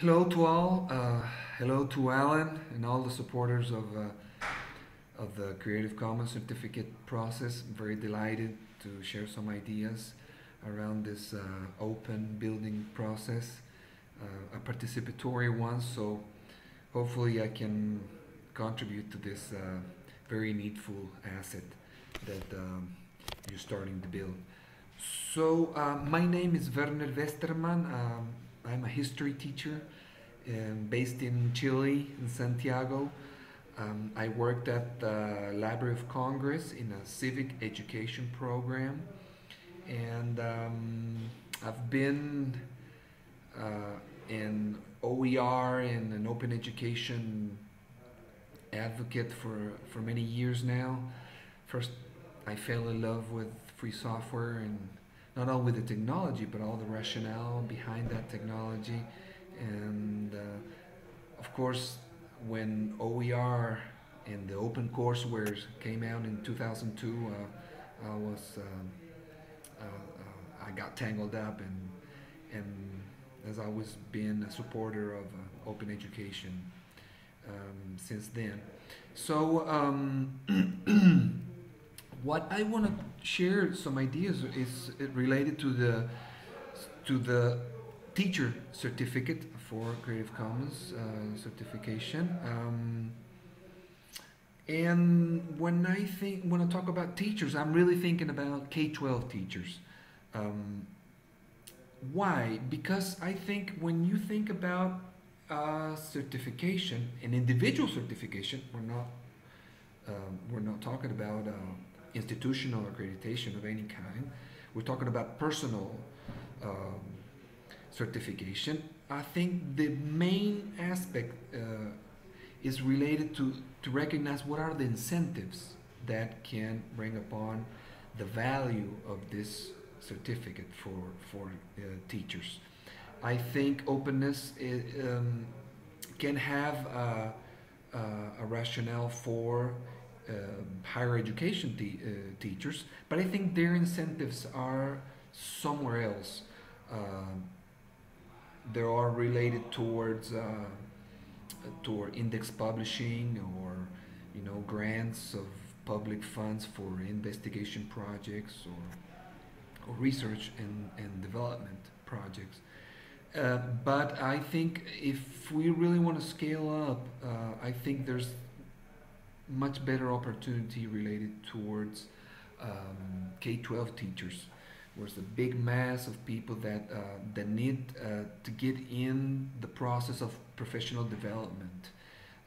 Hello to all. Hello to Alan and all the supporters of the Creative Commons certificate process. I'm very delighted to share some ideas around this open building process, a participatory one. So hopefully I can contribute to this very needful asset that you're starting to build. So my name is Werner Westermann. I'm a history teacher based in Chile, in Santiago. I worked at the Library of Congress in a civic education program, and I've been in OER and an open education advocate for many years now. First, I fell in love with free software and not only with the technology but all the rationale behind that technology. And of course, when OER and the open courseware came out in 2002, I was I got tangled up and as I was been a supporter of open education since then. So what I want to share some ideas is related to the teacher certificate for Creative Commons certification. And when I talk about teachers, I'm really thinking about K-12 teachers. Um, why? Because I think when you think about certification, an individual certification, we're not talking about institutional accreditation of any kind. We're talking about personal um, certification. I think the main aspect is related to recognize what are the incentives that can bring upon the value of this certificate for teachers. I think openness can have a rationale for higher education teachers, but I think their incentives are somewhere else. Um they are related toward index publishing or grants of public funds for investigation projects or research and development projects. But I think if we really want to scale up, I think there's much better opportunity related towards K-12 teachers. There's a big mass of people that need to get in the process of professional development.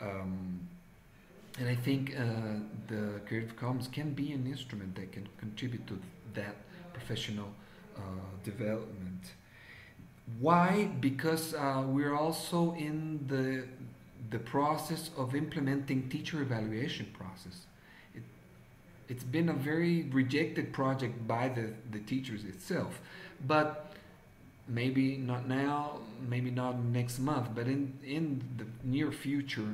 Um, and I think the Creative Commons can be an instrument that can contribute to that professional development. Why? Because we're also in the process of implementing teacher evaluation process. It, it's been a very rejected project by the teachers itself, but maybe not now, maybe not next month, but in the near future,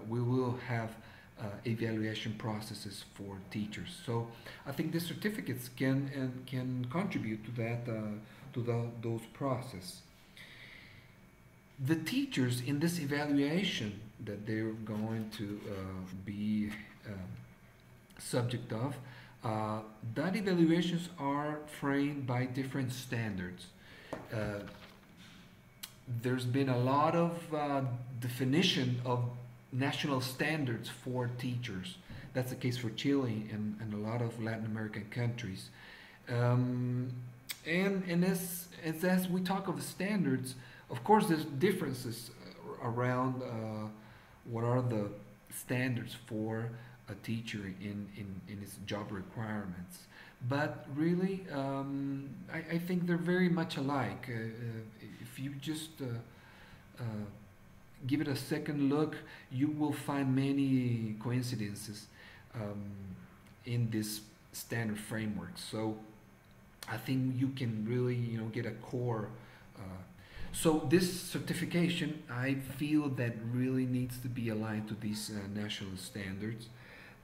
we will have evaluation processes for teachers. So I think the certificates can contribute to that those process. The teachers in this evaluation that they're going to be subject of, that evaluations are framed by different standards. Uh, there's been a lot of definition of national standards for teachers. That's the case for Chile and a lot of Latin American countries. Um, and as we talk of standards, of course, there's differences around what are the standards for a teacher in its job requirements. But really, I think they're very much alike. If you just uh, give it a second look, you will find many coincidences um, in this standard framework. So I think you can really, get a core. So this certification, I feel that really needs to be aligned to these national standards.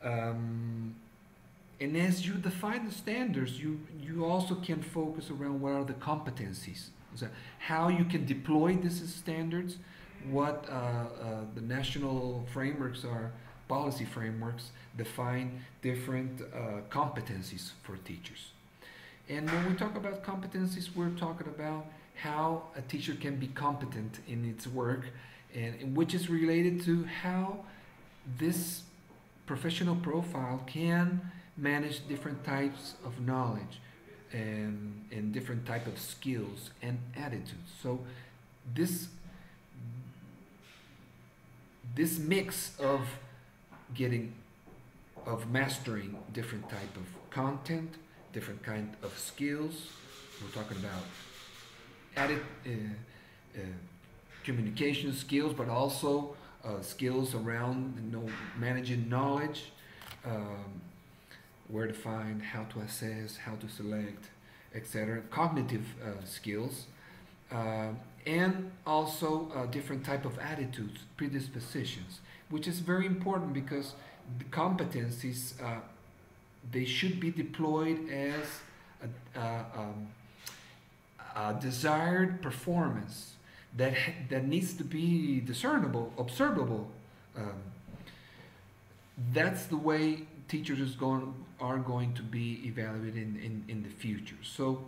Um, and as you define the standards, you also can focus around what are the competencies. So how you can deploy these standards, what the national frameworks are, policy frameworks define different competencies for teachers. And when we talk about competencies, we're talking about how a teacher can be competent in its work, and which is related to how this professional profile can manage different types of knowledge and different type of skills and attitudes. So this this mix of getting of mastering different type of content, different kind of skills. We're talking about added uh, communication skills, but also skills around, managing knowledge, um, where to find, how to assess, how to select, etc. Cognitive skills, uh, and also different type of attitudes, predispositions, which is very important because the competencies they should be deployed as a desired performance that needs to be discernible, observable. Um, that's the way teachers are going to be evaluated in the future. So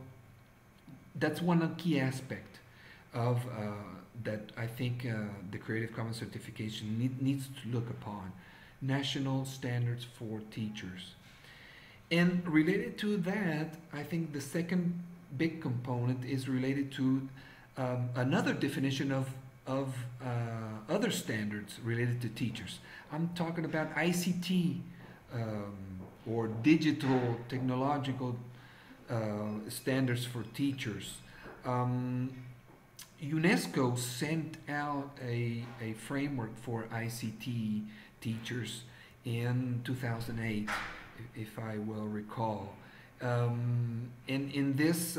that's one key aspect of that I think the Creative Commons certification needs to look upon. National standards for teachers. And related to that, I think the second big component is related to another definition of other standards related to teachers. I'm talking about ICT or digital technological standards for teachers. UNESCO sent out a framework for ICT teachers in 2008, if I will recall. And in this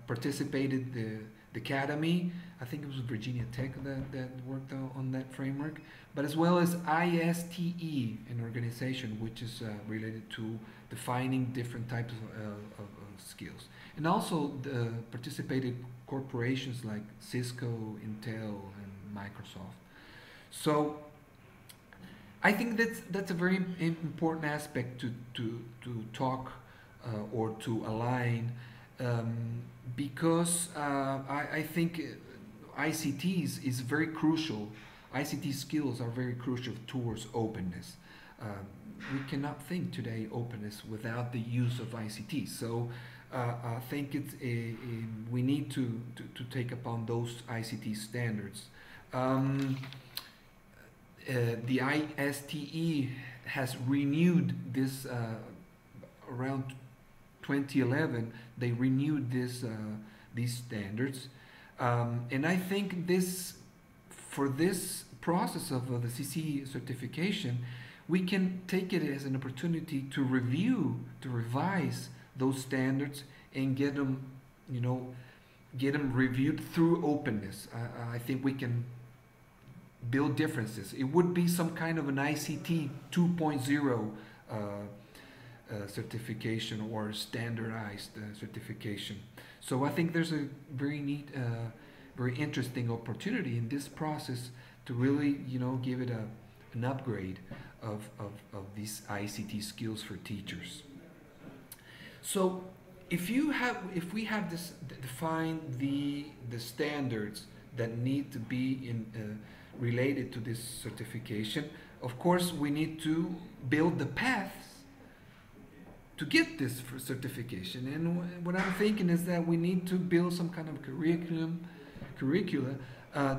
participated the Academy. I think it was Virginia Tech that worked on that framework, but as well as ISTE, an organization which is related to defining different types of skills. And also the participated corporations like Cisco, Intel, and Microsoft. So I think that's a very important aspect to talk or to align, because I think ICTs is very crucial. ICT skills are very crucial towards openness. We cannot think today openness without the use of ICT. So I think we need to take upon those ICT standards. The ISTE has renewed this around 2011. They renewed these standards, and I think for this process of the CC certification, we can take it as an opportunity to revise those standards and get them, reviewed through openness. I think we can build differences. It would be some kind of an ICT 2.0 certification or standardized certification. So I think there's a very neat, very interesting opportunity in this process to really, give it an upgrade of these ICT skills for teachers. So if we have this define the standards that need to be related to this certification, of course we need to build the paths to get this certification. And what I'm thinking is that we need to build some kind of curricula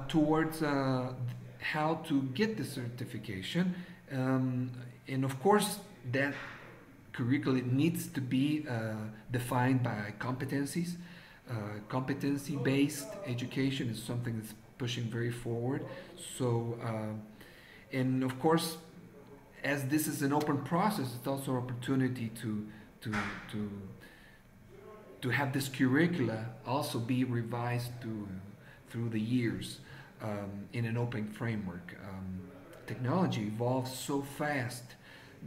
towards how to get the certification, and of course that curriculum needs to be defined by competencies. Competency-based education is something that's pushing very forward. So, and of course, as this is an open process, it's also an opportunity to have this curricula also be revised through the years in an open framework. Technology evolves so fast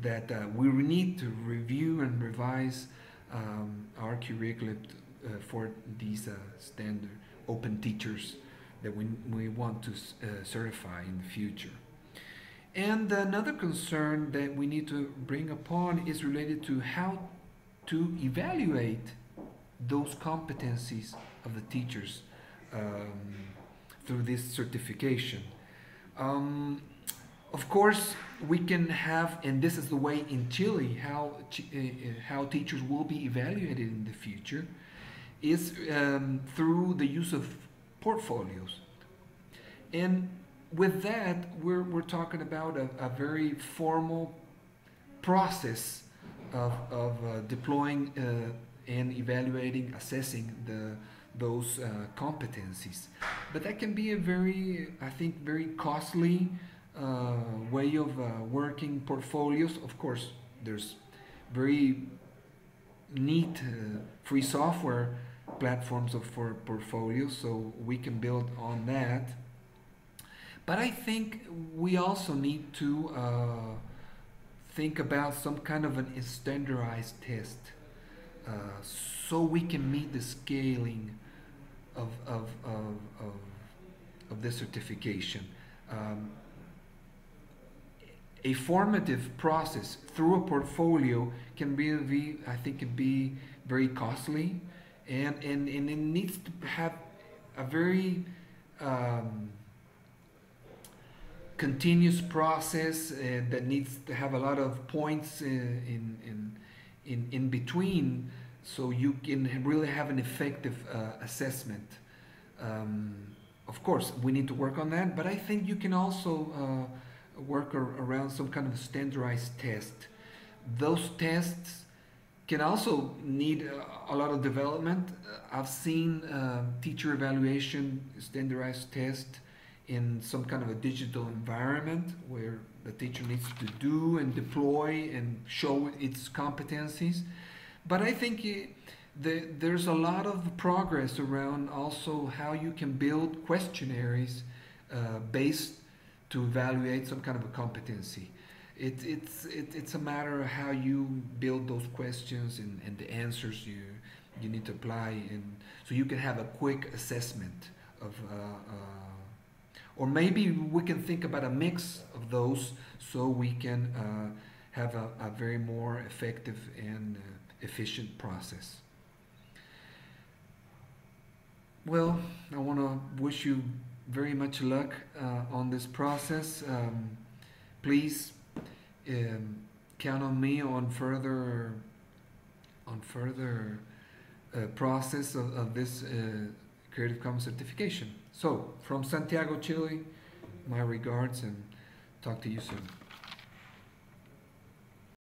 that we need to review and revise our curriculum for these standard open teachers that we want to certify in the future. And another concern that we need to bring upon is related to how to evaluate those competencies of the teachers um, through this certification. Um, of course, we can have, and this is the way in Chile how teachers will be evaluated in the future, is through the use of portfolios. And with that, we're talking about a very formal process of deploying and evaluating, assessing those competencies. But that can be a very, I think, very costly way of working portfolios. Of course, there's very neat free software platforms for portfolios, so we can build on that. But I think we also need to think about some kind of an standardized test uh, so we can meet the scaling of, of, of, of, of this certification. Um, a formative process through a portfolio can be, I think, can be very costly, and it needs to have a very continuous process that needs to have a lot of points in between, so you can really have an effective assessment. Of course, we need to work on that, but I think you can also work around some kind of standardized test. Those tests can also need a lot of development. I've seen teacher evaluation standardized test in some kind of a digital environment where the teacher needs to do and deploy and show its competencies. But I think there's a lot of progress around also how you can build questionnaires based to evaluate some kind of a competency. It's a matter of how you build those questions and the answers you need to apply, and so you can have a quick assessment of or maybe we can think about a mix of those so we can have a very more effective and efficient process. Well, I want to wish you very much luck on this process. Please count on me on further process of this Creative Commons certification. So, from Santiago, Chile, my regards, and talk to you soon.